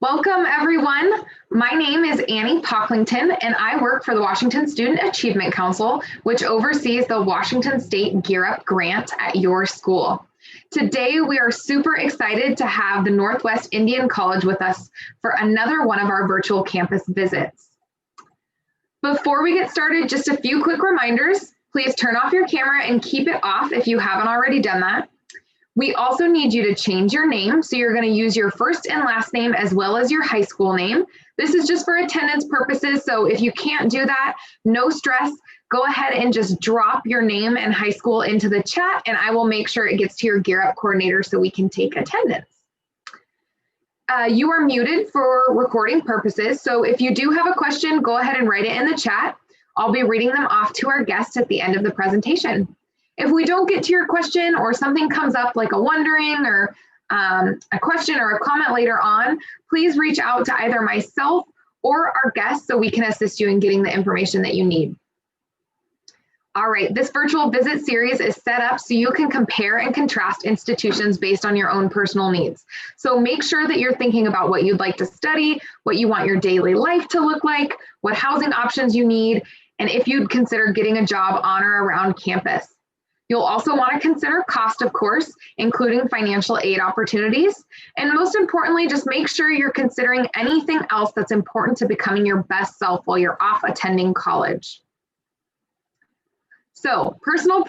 Welcome, everyone. My name is Annie Pocklington, and I work for the Washington Student Achievement Council, which oversees the Washington State Gear Up grant at your school. Today, we are super excited to have the Northwest Indian College with us for another one of our virtual campus visits. Before we get started, just a few quick reminders. Please turn off your camera and keep it off if you haven't already done that. We also need you to change your name, so you're going to use your first and last name as well as your high school name. This is just for attendance purposes, so if you can't do that, no stress. Go ahead and just drop your name and high school into the chat, and I will make sure it gets to your Gear Up coordinator so we can take attendance. You are muted for recording purposes, so if you do have a question, go ahead and write it in the chat. I'll be reading them off to our guests at the end of the presentation. If we don't get to your question or something comes up like a wondering or a question or a comment later on, please reach out to either myself or our guests so we can assist you in getting the information that you need. All right, this virtual visit series is set up so you can compare and contrast institutions based on your own personal needs. So make sure that you're thinking about what you'd like to study, what you want your daily life to look like, what housing options you need, and if you'd consider getting a job on or around campus. You'll also want to consider cost, of course, including financial aid opportunities. And most importantly, just make sure you're considering anything else that's important to becoming your best self while you're off attending college. So personal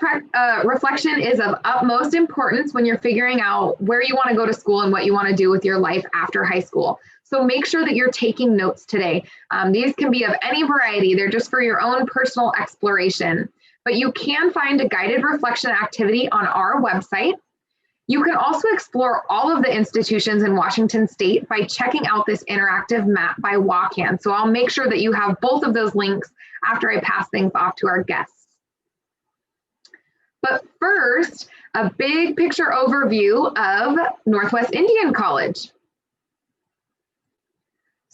reflection is of utmost importance when you're figuring out where you want to go to school and what you want to do with your life after high school. So make sure that you're taking notes today. These can be of any variety. They're just for your own personal exploration. But you can find a guided reflection activity on our website. You can also explore all of the institutions in Washington State by checking out this interactive map by Walkhand. So I'll make sure that you have both of those links after I pass things off to our guests. But first, a big picture overview of Northwest Indian College.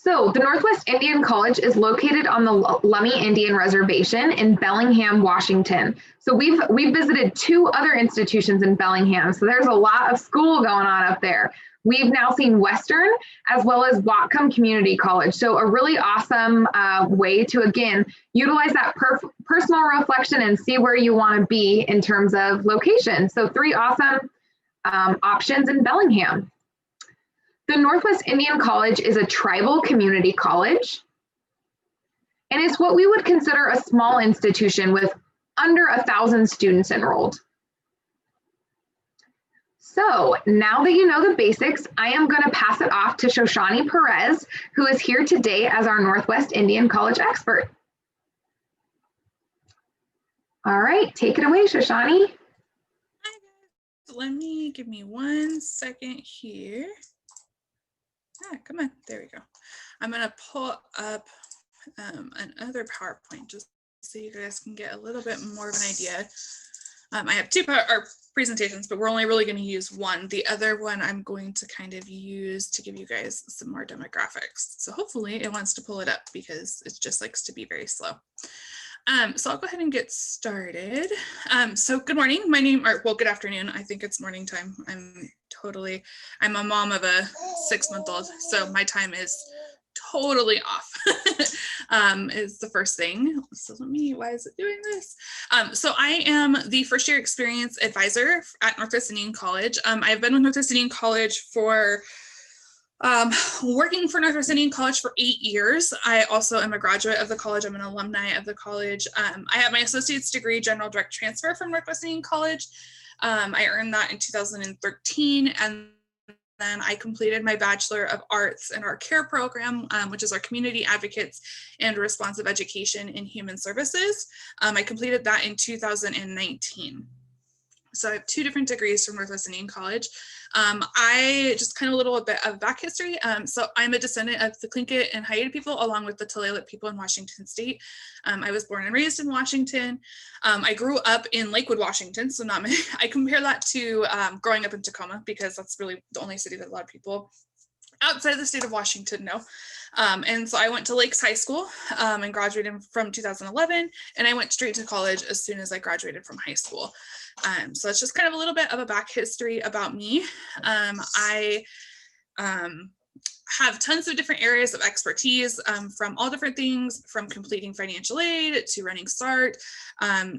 So the Northwest Indian College is located on the Lummi Indian Reservation in Bellingham, Washington. So we've visited two other institutions in Bellingham. So there's a lot of school going on up there. We've now seen Western as well as Whatcom Community College. So a really awesome way to, again, utilize that personal reflection and see where you want to be in terms of location. So three awesome options in Bellingham. The Northwest Indian College is a tribal community college, and it's what we would consider a small institution with under 1,000 students enrolled. So now that you know the basics, I am going to pass it off to Shoshani Perez, who is here today as our Northwest Indian College expert. All right, take it away, Shoshani. Hi guys, give me 1 second here. Come on, there we go. I'm gonna pull up another PowerPoint just so you guys can get a little bit more of an idea. I have two presentations, but we're only really gonna use one. The other one I'm going to kind of use to give you guys some more demographics. So hopefully it wants to pull it up because it just likes to be very slow. So I'll go ahead and get started. So good morning, good afternoon. I think it's morning time. I'm a mom of a 6-month-old, so my time is totally off, is the first thing. So why is it doing this? So I am the first year experience advisor at Northwest Indian College. I've been with Northwest Indian College for working for Northwest Indian College for 8 years. I also am a graduate of the college. I'm an alumni of the college. I have my associate's degree, general direct transfer from Northwest Indian College. I earned that in 2013, and then I completed my Bachelor of Arts in our CARE program, which is our Community Advocates and Responsive Education in Human Services. I completed that in 2019. So I have 2 different degrees from Northwest Indian College. I just kind of a little bit of back history. So I'm a descendant of the Tlingit and Haida people, along with the Tulalip people in Washington State. I was born and raised in Washington. I grew up in Lakewood, Washington. So I compare that to growing up in Tacoma, because that's really the only city that a lot of people outside of the state of Washington know. And so I went to Lakes High School and graduated from 2011, and I went straight to college as soon as I graduated from high school. So it's just kind of a little bit of a back history about me. I have tons of different areas of expertise from all different things, from completing financial aid to running START,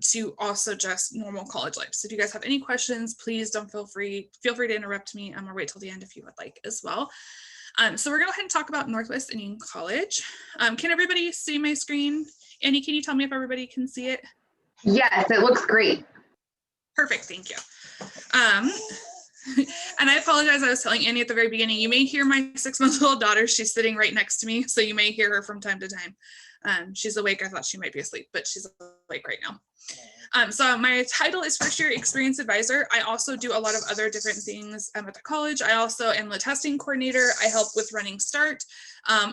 to also just normal college life. So if you guys have any questions, please don't feel free to interrupt me, or wait till the end if you would like as well. So we're going to go ahead and talk about Northwest Indian College. Can everybody see my screen? Annie, can you tell me if everybody can see it? Yes, it looks great. Perfect, thank you. And I apologize, I was telling Annie at the very beginning, you may hear my 6-month-old daughter. She's sitting right next to me, so you may hear her from time to time. She's awake. I thought she might be asleep, but she's awake right now. So my title is First Year Experience Advisor. I also do a lot of other different things at the college. I also am the testing coordinator. I help with running START,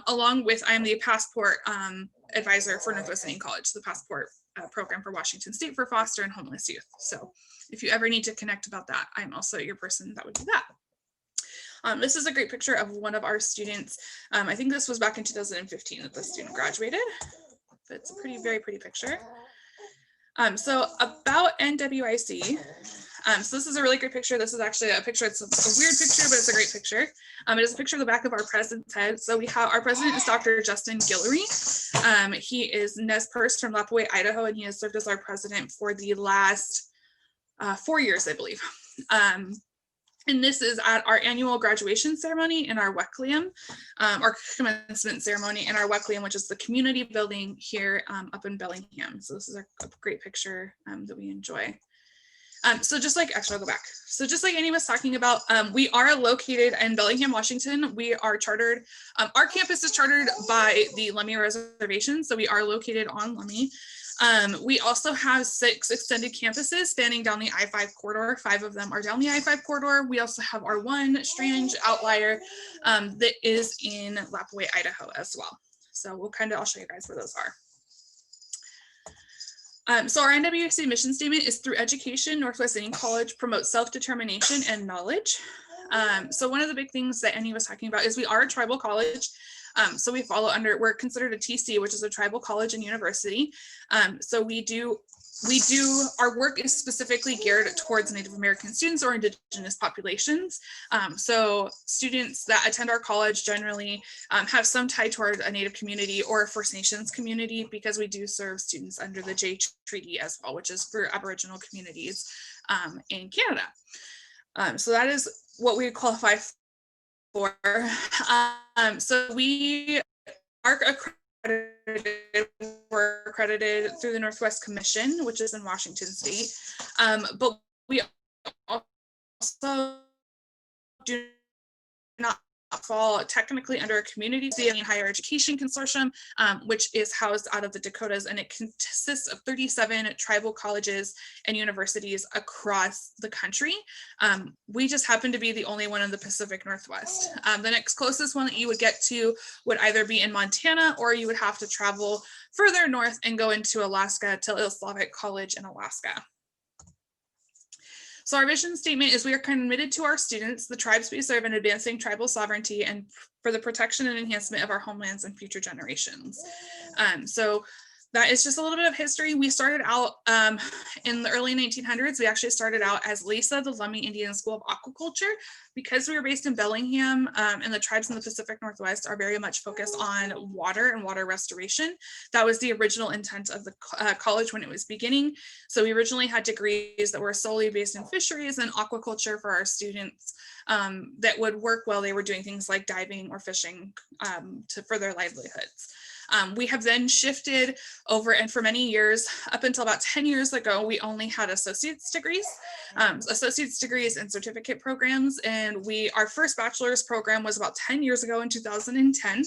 along with I'm the passport advisor for Northwest Indian College, the passport program for Washington State for foster and homeless youth. So if you ever need to connect about that, I'm also your person that would do that. This is a great picture of one of our students. I think this was back in 2015 that the student graduated, but it's a very pretty picture. So about NWIC, so this is a really great picture. This is actually a picture, it's a weird picture, but it's a great picture. It is a picture of the back of our president's head. So we have, our president is Dr. Justin Guillory. He is Nez Perce from Lapaway, Idaho, and he has served as our president for the last 4 years, I believe. And this is at our annual graduation ceremony in our Wecklium, our commencement ceremony in our Wecklium, which is the community building here up in Bellingham. So this is a great picture that we enjoy. So just like, actually I'll go back. So just like Annie was talking about, we are located in Bellingham, Washington. We are chartered, our campus is chartered by the Lummi Reservation. So we are located on Lummi. We also have 6 extended campuses spanning down the I-5 corridor. 5 of them are down the I-5 corridor. We also have our one strange outlier that is in Lapaway, Idaho as well. So I'll show you guys where those are. So our NWIC mission statement is through education, Northwest Indian College promotes self-determination and knowledge. So one of the big things that Annie was talking about is we are a tribal college. So we follow under, we're considered a TC, which is a tribal college and university. So our work is specifically geared towards Native American students or indigenous populations. So students that attend our college generally have some tie toward a Native community or a First Nations community, because we do serve students under the Jay Treaty as well, which is for Aboriginal communities in Canada. So that is what we qualify for. So we are we're accredited through the Northwest Commission, which is in Washington State, but we also do not fall technically under a community higher education consortium, which is housed out of the Dakotas, and it consists of 37 tribal colleges and universities across the country. We just happen to be the only one in the Pacific Northwest. The next closest one that you would get to would either be in Montana, or you would have to travel further north and go into Alaska to Il Slavic College in Alaska. So our vision statement is we are committed to our students, the tribes we serve, in advancing tribal sovereignty and for the protection and enhancement of our homelands and future generations. So that is just a little bit of history. We started out in the early 1900s. We actually started out as LISA, the Lummi Indian School of Aquaculture, because we were based in Bellingham, and the tribes in the Pacific Northwest are very much focused on water and water restoration. That was the original intent of the college when it was beginning. So we originally had degrees that were solely based in fisheries and aquaculture for our students that would work while they were doing things like diving or fishing for their livelihoods. We have then shifted over, and for many years, up until about 10 years ago, we only had associate's degrees and certificate programs. And our first bachelor's program was about 10 years ago in 2010.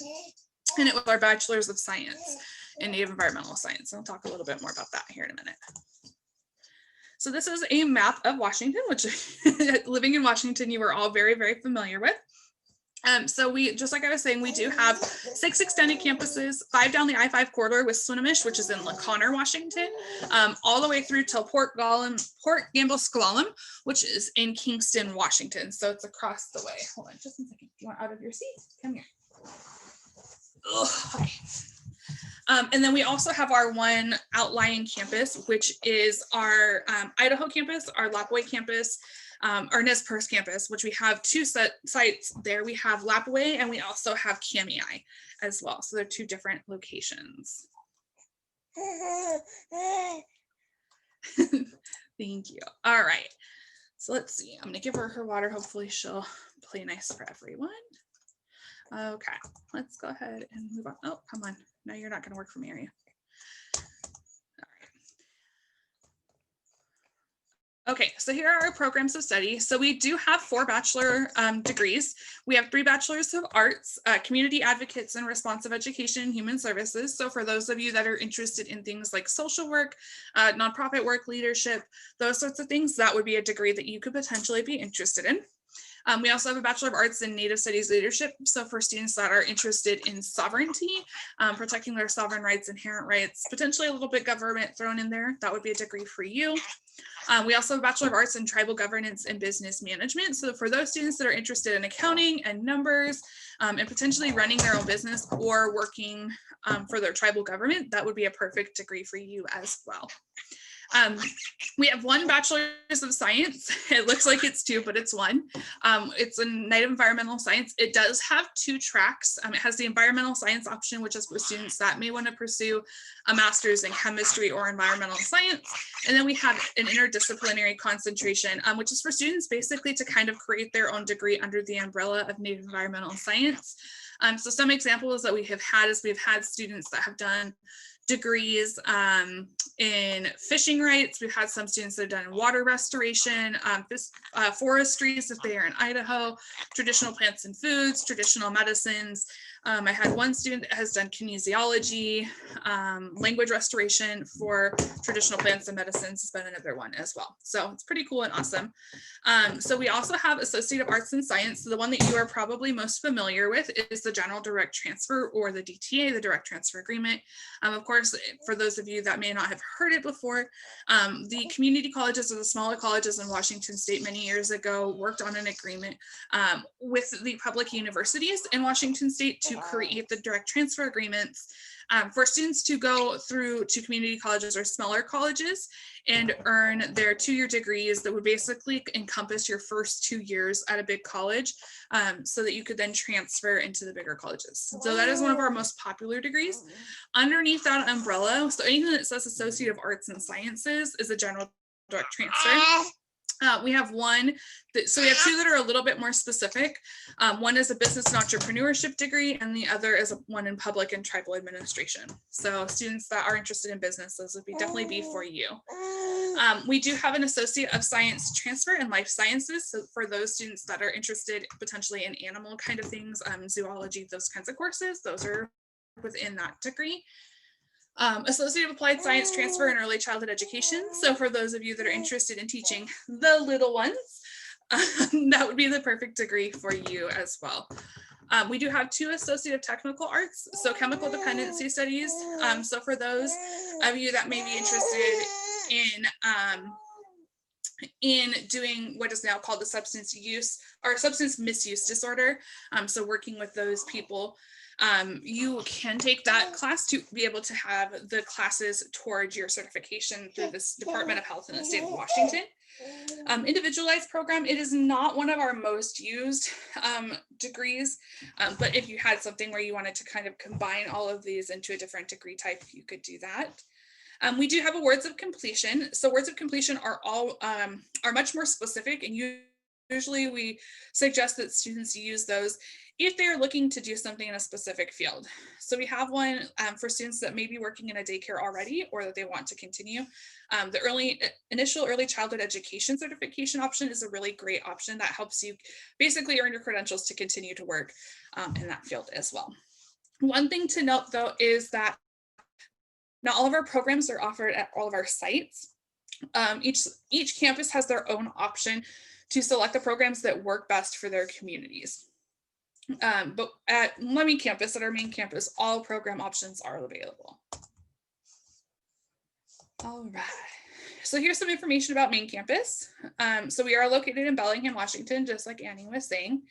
And it was our Bachelor's of Science in Native Environmental Science. And I'll talk a little bit more about that here in a minute. So this is a map of Washington, which living in Washington, you were all very, very familiar with. So we, just like I was saying, we do have 6 extended campuses, 5 down the I-5 corridor with Swinomish, which is in Conner, Washington, all the way through to Port Gamble-Sklallam, which is in Kingston, Washington. So it's across the way. Hold on just a second. You want out of your seat? Come here. Okay. And then we also have our one outlying campus, which is our Idaho campus, our Lapaway campus. our Nez Perce campus, which we have two sites there. We have Lapaway and we also have Kamiah as well. So they're two different locations. Thank you. All right. So let's see. I'm going to give her water. Hopefully she'll play nice for everyone. Okay, let's go ahead and move on. Oh, come on. No, you're not going to work for me, are you? Okay, so here are our programs of study. So we do have 4 bachelor degrees. We have 3 bachelors of arts, community advocates and responsive education and human services. So for those of you that are interested in things like social work, nonprofit work, leadership, those sorts of things, that would be a degree that you could potentially be interested in. We also have a Bachelor of Arts in Native Studies Leadership. So for students that are interested in sovereignty, protecting their sovereign rights, inherent rights, potentially a little bit government thrown in there, that would be a degree for you. We also have a Bachelor of Arts in Tribal Governance and Business Management. So for those students that are interested in accounting and numbers and potentially running their own business or working for their tribal government, that would be a perfect degree for you as well. We have 1 bachelor's of science. It looks like it's 2, but it's 1. It's in native environmental science. It does have 2 tracks. It has the environmental science option, which is for students that may want to pursue a master's in chemistry or environmental science. And then we have an interdisciplinary concentration, which is for students basically to kind of create their own degree under the umbrella of native environmental science. So some examples that we have had is we've had students that have done degrees in fishing rights. We've had some students that have done water restoration, forestries if they are in Idaho, traditional plants and foods, traditional medicines. I had one student that has done kinesiology, language restoration for traditional plants and medicines has been another one as well. So it's pretty cool and awesome. So we also have Associate of Arts and Science. So the one that you are probably most familiar with is the General Direct Transfer, or the DTA, the Direct Transfer Agreement. Of course, for those of you that may not have heard it before, the community colleges or the smaller colleges in Washington State many years ago worked on an agreement with the public universities in Washington State to create the direct transfer agreements for students to go through to community colleges or smaller colleges and earn their 2-year degrees that would basically encompass your first 2 years at a big college, so that you could then transfer into the bigger colleges. So that is one of our most popular degrees. Underneath that umbrella, so anything that says Associate of Arts and Sciences is a general direct transfer. We have one, so we have 2 that are a little bit more specific. One is a business and entrepreneurship degree, and the other is one in public and tribal administration. So students that are interested in business, those would definitely be for you. We do have an Associate of Science Transfer in Life Sciences. So for those students that are interested potentially in animal kind of things, zoology, those kinds of courses, those are within that degree. Associate of Applied Science Transfer in Early Childhood Education. So for those of you that are interested in teaching the little ones, that would be the perfect degree for you as well. We do have 2 Associate of Technical Arts, so Chemical Dependency Studies. So for those of you that may be interested in doing what is now called the substance use or substance misuse disorder, so working with those people, you can take that class to be able to have the classes towards your certification through this Department of Health in the state of Washington. Individualized program, it is not one of our most used degrees, but if you had something where you wanted to kind of combine all of these into a different degree type, you could do that. We do have awards of completion. So words of completion are much more specific, and usually we suggest that students use those if they're looking to do something in a specific field. So we have one for students that may be working in a daycare already or that they want to continue. The initial early childhood education certification option is a really great option that helps you basically earn your credentials to continue to work in that field as well. One thing to note though is that not all of our programs are offered at all of our sites. Each campus has their own option to select the programs that work best for their communities. But at Lemmy campus, at our main campus, all program options are available. All right, so here's some information about main campus. So we are located in Bellingham, Washington, just like Annie was saying.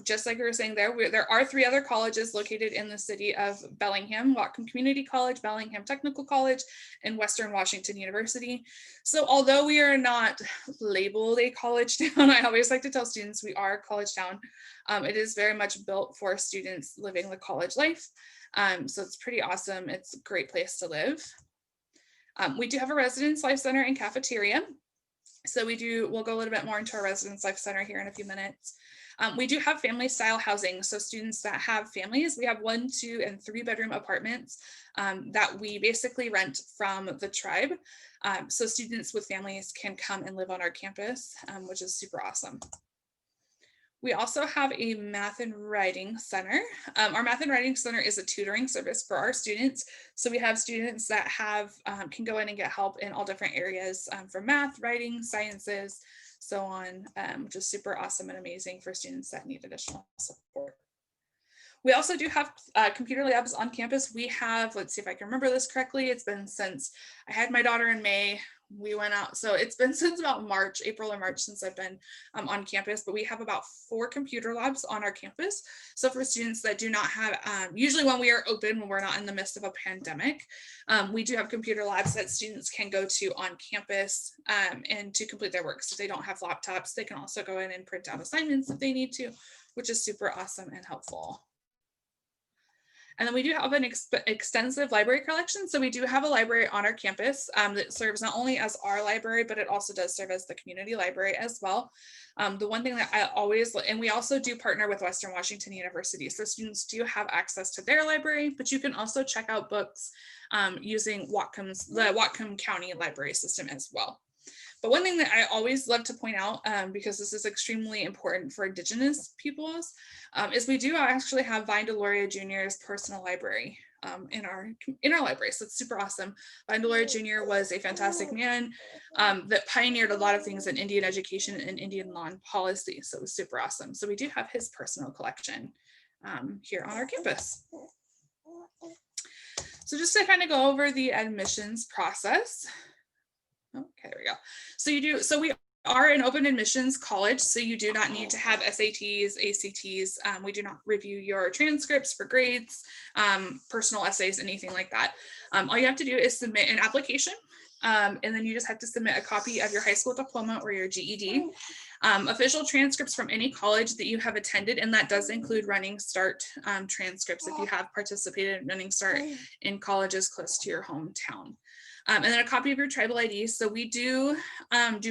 Just like we were saying there are 3 other colleges located in the city of Bellingham: Whatcom Community College, Bellingham Technical College, and Western Washington University. So although we are not labeled a college town, I always like to tell students we are a college town. It is very much built for students living the college life. So it's pretty awesome. It's a great place to live. We do have a residence life center and cafeteria. So we'll go a little bit more into our residence life center here in a few minutes. We do have family style housing. So students that have families, we have 1, 2, and 3 bedroom apartments that we basically rent from the tribe. So students with families can come and live on our campus, which is super awesome. We also have a math and writing center. Our math and writing center is a tutoring service for our students. So we have students that can go in and get help in all different areas for math, writing, sciences, so on, which is super awesome and amazing for students that need additional support. We also do have computer labs on campus. We have, let's see if I can remember this correctly. It's been since I had my daughter in May. We went out, so it's been since about April or March since I've been on campus, but we have about 4 computer labs on our campus. So for students that do not have, usually when we are open, when we're not in the midst of a pandemic, we do have computer labs that students can go to on campus and to complete their work. So if they don't have laptops, they can also go in and print out assignments if they need to, which is super awesome and helpful. And then we do have an extensive library collection. So we do have a library on our campus that serves not only as our library, but it also does serve as the community library as well. The one thing that I always, and we also do partner with Western Washington University. So students do have access to their library, but you can also check out books using the Whatcom County library system as well. But one thing that I always love to point out, because this is extremely important for Indigenous peoples, is we do actually have Vine Deloria Jr.'s personal library in our library. So it's super awesome. Vine Deloria Jr. was a fantastic man that pioneered a lot of things in Indian education and Indian law and policy. So it was super awesome. So we do have his personal collection here on our campus. So just to kind of go over the admissions process. Okay, there we go. So we are an open admissions college, so you do not need to have SATs, ACTs. We do not review your transcripts for grades, personal essays, anything like that. All you have to do is submit an application, and then you just have to submit a copy of your high school diploma or your GED, official transcripts from any college that you have attended, and that does include Running Start transcripts if you have participated in Running Start in colleges close to your hometown. And then a copy of your tribal ID. So we do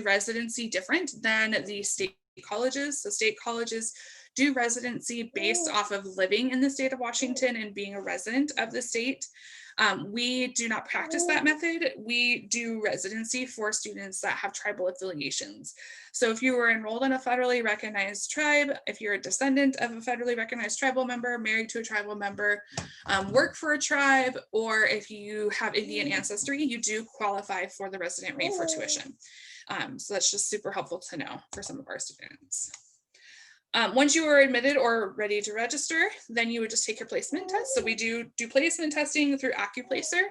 residency different than the state colleges. So state colleges do residency based off of living in the state of Washington and being a resident of the state. We do not practice that method. We do residency for students that have tribal affiliations. So if you were enrolled in a federally recognized tribe, if you're a descendant of a federally recognized tribal member, married to a tribal member, work for a tribe, or if you have Indian ancestry, you do qualify for the resident rate for tuition. So that's just super helpful to know for some of our students. Once you are admitted or ready to register, then you would just take your placement test. So we do placement testing through AccuPlacer.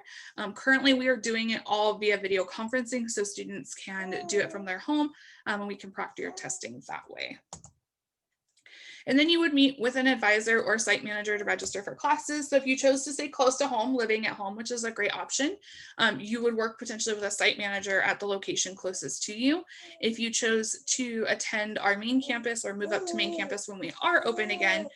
Currently, we are doing it all via video conferencing, so students can do it from their home, and we can proctor your testing that way. And then you would meet with an advisor or site manager to register for classes. So if you chose to stay close to home, living at home, which is a great option, you would work potentially with a site manager at the location closest to you. If you chose to attend our main campus or move up to main campus when we are open again,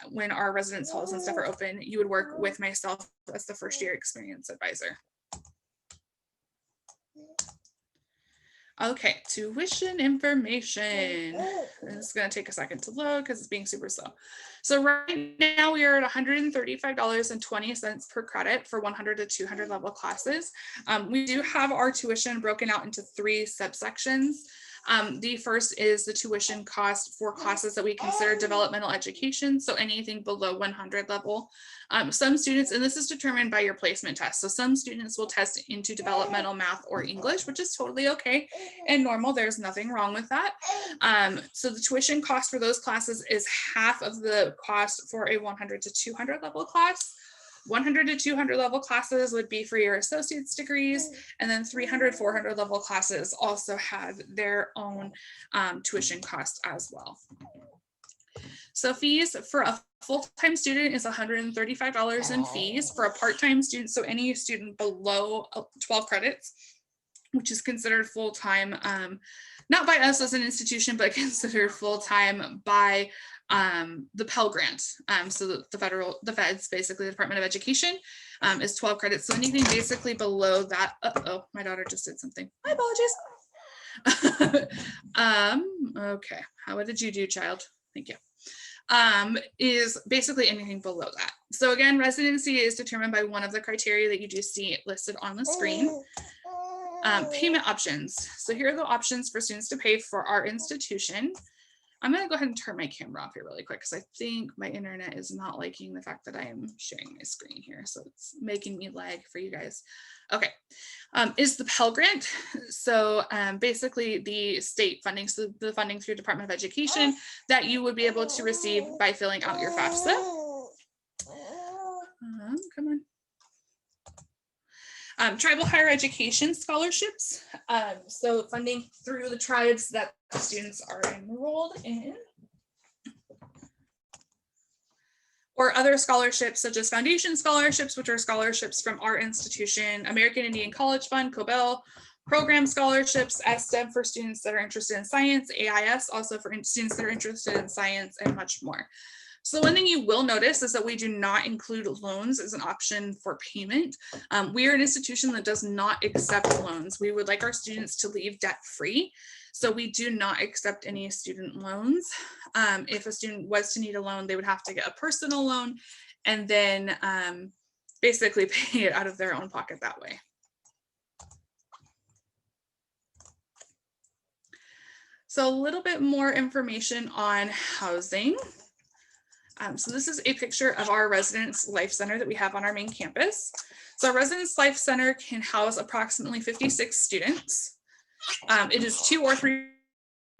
when our residence halls and stuff are open, you would work with myself as the first year experience advisor. Okay, tuition information. This is going to take a second to load because it's being super slow. So right now we are at $135.20 per credit for 100 to 200 level classes. We do have our tuition broken out into 3 subsections. The first is the tuition cost for classes that we consider developmental education, so anything below 100 level. Some students, and this is determined by your placement test, so some students will test into developmental math or English, which is totally okay and normal. There's nothing wrong with that. So the tuition cost for those classes is half of the cost for a 100 to 200 level class. 100 to 200 level classes would be for your associate's degrees, and then 300, 400 level classes also have their own tuition cost as well. So fees for a full-time student is $135 in fees. For a part-time student, so any student below 12 credits, which is considered full-time, not by us as an institution, but considered full-time by the Pell Grant. So the feds, basically the Department of Education, is 12 credits. So anything basically below that, oh, my daughter just did something. My apologies. Okay, what did you do, child? Thank you. Is basically anything below that. So again, residency is determined by one of the criteria that you do see listed on the screen. Payment options. So here are the options for students to pay for our institution. I'm going to go ahead and turn my camera off here really quick because I think my internet is not liking the fact that I am sharing my screen here. So it's making me lag for you guys. Okay, is the Pell Grant. So basically the state funding, so the funding through Department of Education that you would be able to receive by filling out your FAFSA. Come on. Tribal higher education scholarships. So funding through the tribes that the students are enrolled in. Or other scholarships such as foundation scholarships, which are scholarships from our institution, American Indian College Fund, COBEL, program scholarships, STEM for students that are interested in science, AIS also for students that are interested in science, and much more. So one thing you will notice is that we do not include loans as an option for payment. We are an institution that does not accept loans. We would like our students to leave debt-free. So we do not accept any student loans. If a student was to need a loan, they would have to get a personal loan and then basically pay it out of their own pocket that way. So a little bit more information on housing. So this is a picture of our Residence Life Center that we have on our main campus. So our Residence Life Center can house approximately 56 students. It is 2 or 3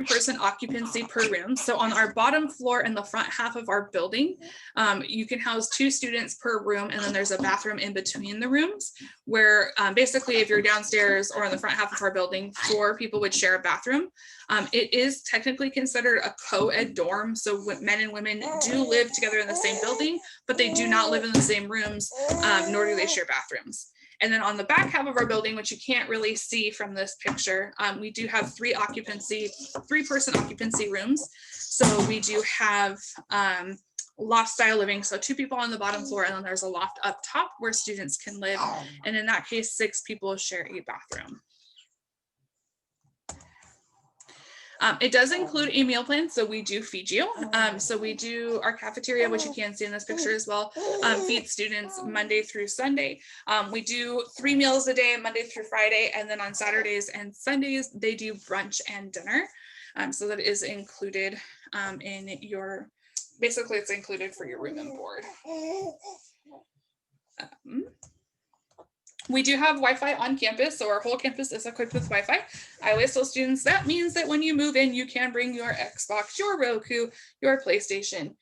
person occupancy per room. So on our bottom floor in the front half of our building, you can house 2 students per room, and then there's a bathroom in between the rooms where basically if you're downstairs or in the front half of our building, 4 people would share a bathroom. It is technically considered a co-ed dorm. So men and women do live together in the same building, but they do not live in the same rooms, nor do they share bathrooms. And then on the back half of our building, which you can't really see from this picture, we do have 3 person occupancy rooms. So we do have loft style living. So 2 people on the bottom floor, and then there's a loft up top where students can live. And in that case, 6 people share a bathroom. It does include a meal plan, so we do feed you. So we do our cafeteria, which you can see in this picture as well, feed students Monday through Sunday. We do 3 meals a day, Monday through Friday, and then on Saturdays and Sundays, they do brunch and dinner. So that is included in your, basically it's included for your room and board. We do have Wi-Fi on campus, so our whole campus is equipped with Wi-Fi. I always tell students that means that when you move in, you can bring your Xbox, your Roku, your PlayStation,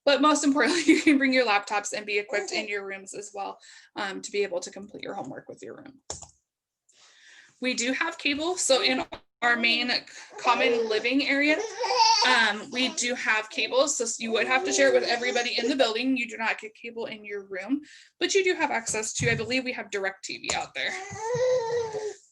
but most importantly, you can bring your laptops and be equipped in your rooms as well to be able to complete your homework with your room. We do have cable, so in our main common living area, we do have cables, so you would have to share it with everybody in the building. You do not get cable in your room, but you do have access to, I believe we have DirecTV out there.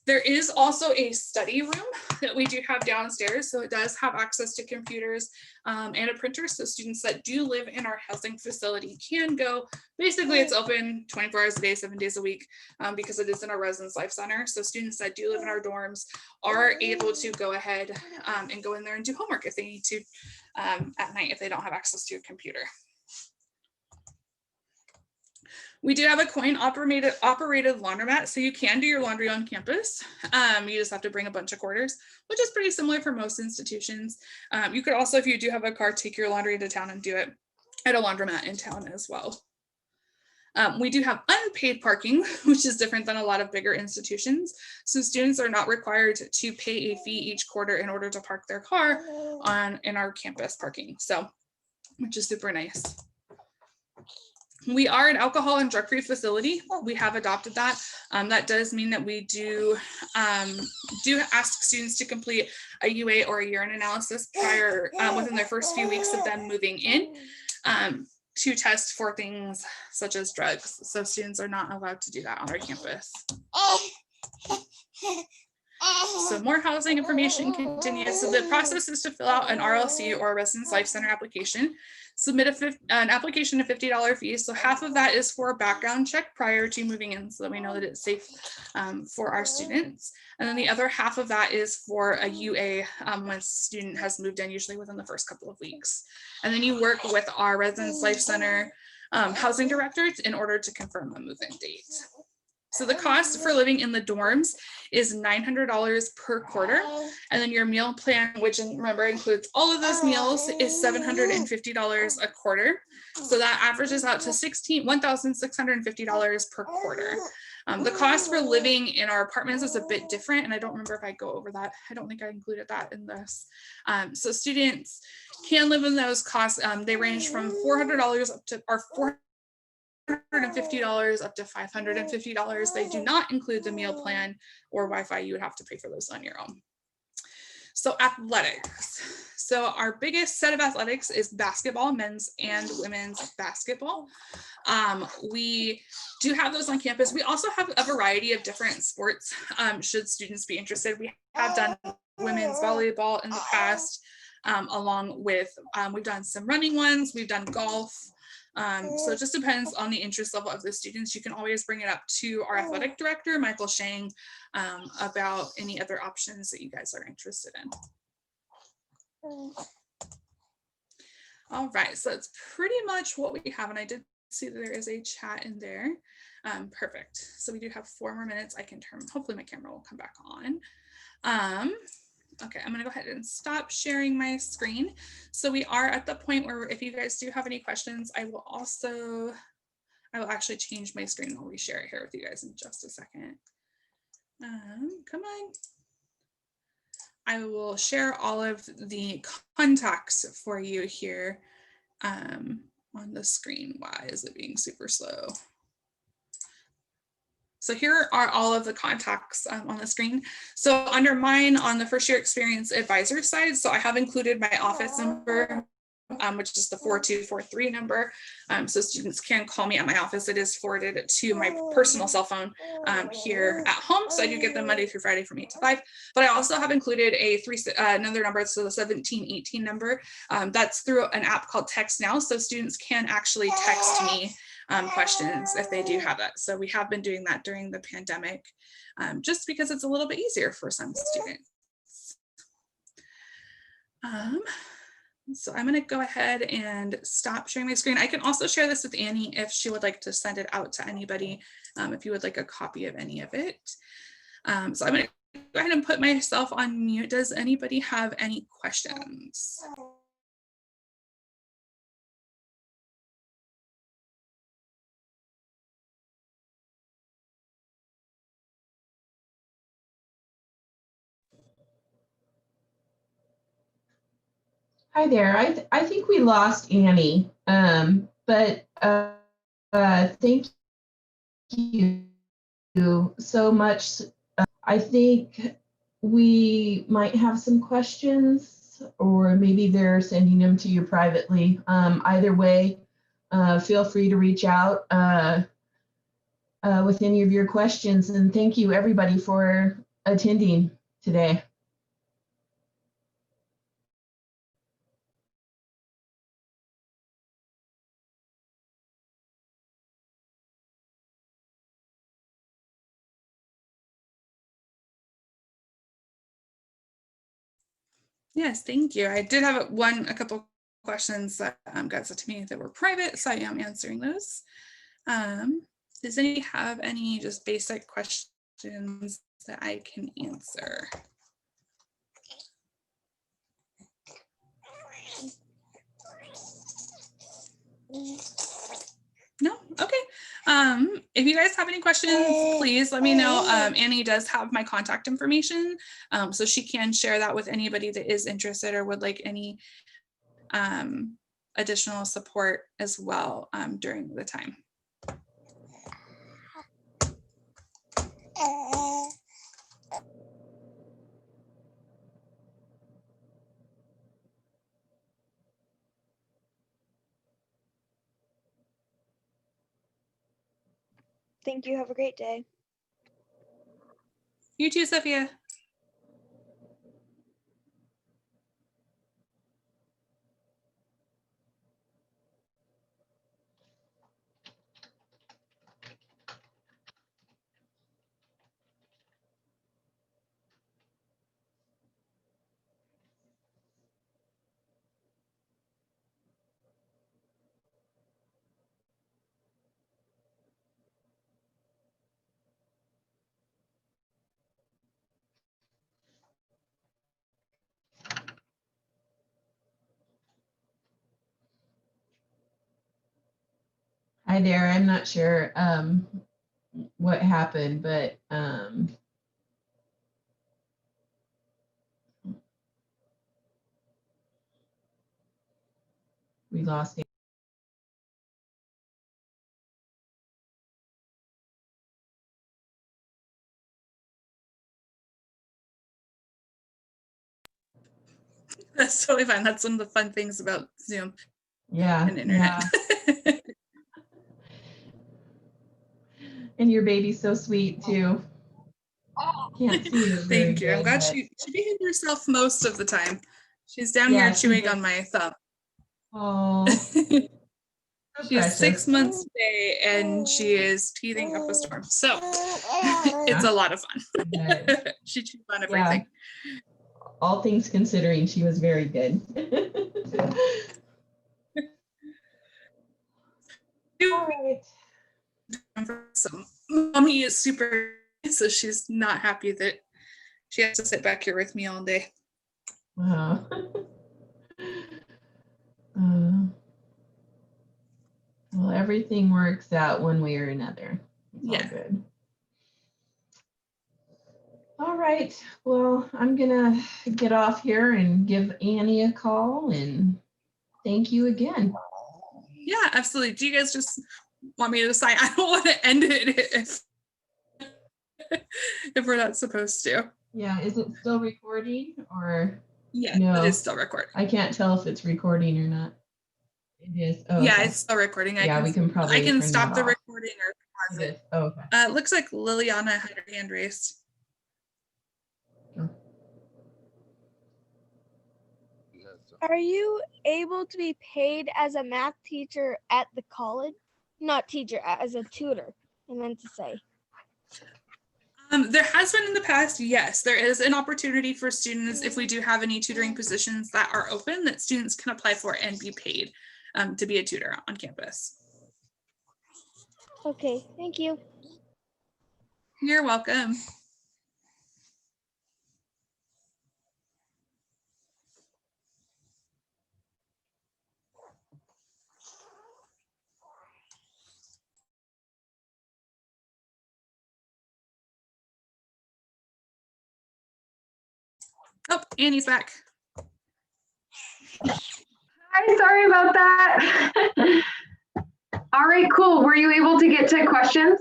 There is also a study room that we do have downstairs, so it does have access to computers and a printer, so students that do live in our housing facility can go. Basically, it's open 24 hours a day, 7 days a week, because it is in our Residence Life Center. So students that do live in our dorms are able to go ahead and go in there and do homework if they need to at night if they don't have access to a computer. We do have a coin-operated laundromat, so you can do your laundry on campus. You just have to bring a bunch of quarters, which is pretty similar for most institutions. You could also, if you do have a car, take your laundry to town and do it at a laundromat in town as well. We do have unpaid parking, which is different than a lot of bigger institutions. So students are not required to pay a fee each quarter in order to park their car in our campus parking, so which is super nice. We are an alcohol and drug-free facility. We have adopted that. That does mean that we do ask students to complete a UA or a urine analysis prior within their first few weeks of them moving in to test for things such as drugs. So students are not allowed to do that on our campus. So more housing information continues. So the process is to fill out an RLC or a Residence Life Center application, submit an application, a $50 fee. So half of that is for a background check prior to moving in so that we know that it's safe for our students. And then the other half of that is for a UA once a student has moved in, usually within the first couple of weeks. And then you work with our Residence Life Center housing directors in order to confirm a move-in date. So the cost for living in the dorms is $900 per quarter. And then your meal plan, which remember includes all of those meals, is $750 a quarter. So that averages out to $1,650 per quarter. The cost for living in our apartments is a bit different, and I don't remember if I go over that. I don't think I included that in this. So students can live in those costs. They range from $400 up to $450 up to $550. They do not include the meal plan or Wi-Fi. You would have to pay for those on your own. So athletics. So our biggest set of athletics is basketball, men's and women's basketball. We do have those on campus. We also have a variety of different sports should students be interested. We have done women's volleyball in the past, along with, we've done some running ones, we've done golf. So it just depends on the interest level of the students. You can always bring it up to our athletic director, Michael Shang, about any other options that you guys are interested in. All right, so that's pretty much what we have. And I did see that there is a chat in there. Perfect. So we do have 4 more minutes. I can turn, hopefully my camera will come back on. Okay, I'm gonna go ahead and stop sharing my screen. So we are at the point where if you guys do have any questions, I will actually change my screen and I'll reshare it here with you guys in just a second. Come on. I will share all of the contacts for you here on the screen. Why is it being super slow? So here are all of the contacts on the screen. So under mine on the first year experience advisor side, so I have included my office number, which is the 4243 number. So students can call me at my office. It is forwarded to my personal cell phone here at home. So I do get them Monday through Friday from 8 to 5. But I also have included another number, so the 1718 number. That's through an app called Text Now. So students can actually text me questions if they do have that. So we have been doing that during the pandemic, just because it's a little bit easier for some students. So I'm going to go ahead and stop sharing my screen. I can also share this with Annie if she would like to send it out to anybody, if you would like a copy of any of it. So I'm going to go ahead and put myself on mute. Does anybody have any questions? Hi there. I think we lost Annie, but thank you so much. I think we might have some questions, or maybe they're sending them to you privately. Either way, feel free to reach out with any of your questions. And thank you everybody for attending today. Yes, thank you. I did have a couple questions that got sent to me that were private, so I am answering those. Does anybody have any just basic questions that I can answer? No? Okay. If you guys have any questions, please let me know. Annie does have my contact information, so she can share that with anybody that is interested or would like any additional support as well during the time. Thank you. Have a great day. You too, Sophia. Hi there. I'm not sure what happened, but we lost. That's totally fine. That's one of the fun things about Zoom Yeah. and internet. Yeah. And your baby's so sweet too. Can't see her very Thank you. I'm good, glad but she behaved herself most of the time. She's down yeah, here she chewing did. on my thumb. Oh, so She's precious. 6 months today and she is teething up a storm. So it's a lot of fun. But, She chews on yeah, everything. all things considering, she was very good. All right. So mommy is super, so she's not happy that she has to sit back here with me all day. Wow. Well, everything works out one way or another. It's Yeah. all good. All right. Well, I'm gonna get off here and give Annie a call and thank you again. Yeah, absolutely. Do you guys just want me to sign? I don't want to end it if we're not supposed to. Yeah, is it still recording or? Yeah, No. it is still recording. I can't tell if it's recording or not. It is. Oh, Yeah, okay. it's still recording. Yeah, we can probably I can turn stop that the off. recording or pause It it. is. Oh, okay. It looks like Liliana had her hand raised. Are you able to be paid as a math teacher at the college? Not teacher, as a tutor, I meant to say. There has been in the past, yes, there is an opportunity for students, if we do have any tutoring positions that are open, that students can apply for and be paid to be a tutor on campus. Okay, thank you. You're welcome. Oh, Annie's back. Hi, sorry about that. All right, cool. Were you able to get to questions?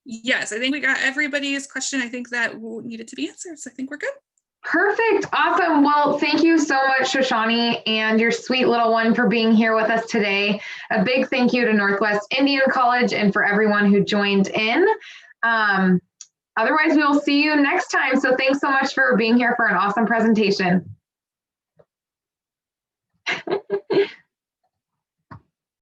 Yes, I think we got everybody's question. I think that needed to be answered. So I think we're good. Perfect. Awesome. Well, thank you so much, Shoshani, and your sweet little one for being here with us today. A big thank you to Northwest Indian College and for everyone who joined in. Otherwise, we will see you next time. So thanks so much for being here for an awesome presentation.